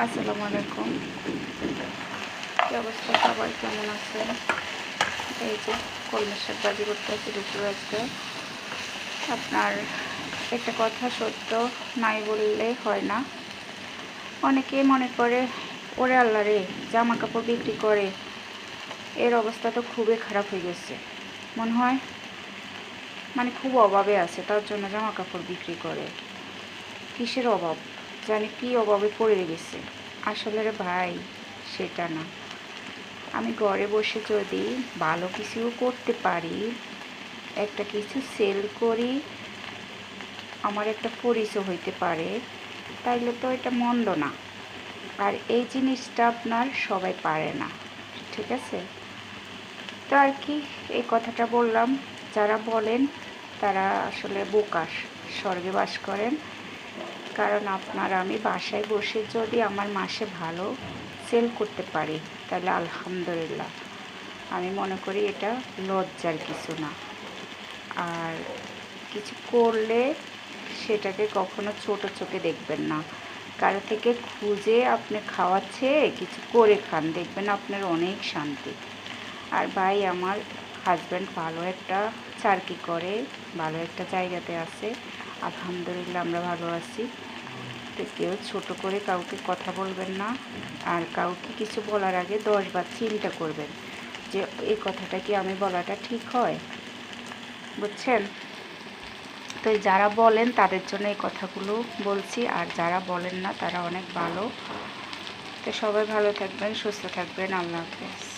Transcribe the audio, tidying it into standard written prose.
আসসালামু আলাইকুম। কি অবস্থা, সবাই কেমন আছেন? এই যে কলমের শাক ভাজি করতেছি দুপুর আজকে। আপনার একটা কথা সত্য নাই বললে হয় না। অনেকেই মনে করে ওরে আল্লাহ রে, জামা কাপড় বিক্রি করে, এর অবস্থা তো খুবই খারাপ হয়ে গেছে। মনে হয় মানে খুব অভাবে আছে, তার জন্য জামা কাপড় বিক্রি করে। কিসের অভাব জানি, কি অভাবে পড়ে গেছে। আসলে রে ভাই, সেটা না। আমি ঘরে বসে যদি ভালো কিছু করতে পারি, একটা কিছু সেল করি, আমার একটা পরিচয় হইতে পারে, তাইলে তো এটা মন্দ না। আর এই জিনিসটা আপনার সবাই পারে না, ঠিক আছে? তো আর কি, এই কথাটা বললাম। যারা বলেন তারা আসলে বোকা, স্বর্গে বাস করেন। কারণ আপনার আমি বাসায় বসে যদি আমার মাসে ভালো সেল করতে পারি, তাহলে আলহামদুলিল্লাহ। আমি মনে করি এটা লজ্জার কিছু না। আর কিছু করলে সেটাকে কখনো ছোট চোখে দেখবেন না। কারো থেকে খুঁজে আপনি খাওয়াচ্ছে, কিছু করে খান, দেখবেন আপনার অনেক শান্তি। আর ভাই, আমার হাজব্যান্ড ভালো একটা চাকরি করে, ভালো একটা জায়গাতে আছে, আলহামদুলিল্লাহ আমরা ভালো আছি। তো কেউ ছোটো করে কাউকে কথা বলবেন না। আর কাউকে কিছু বলার আগে 10 বার চিন্তা করবেন যে এই কথাটা কি আমি বলাটা ঠিক হয়, বুঝছেন? তো যারা বলেন তাদের জন্য এই কথাগুলো বলছি, আর যারা বলেন না তারা অনেক ভালো। তো সবাই ভালো থাকবেন, সুস্থ থাকবেন। আল্লাহ হাফেজ।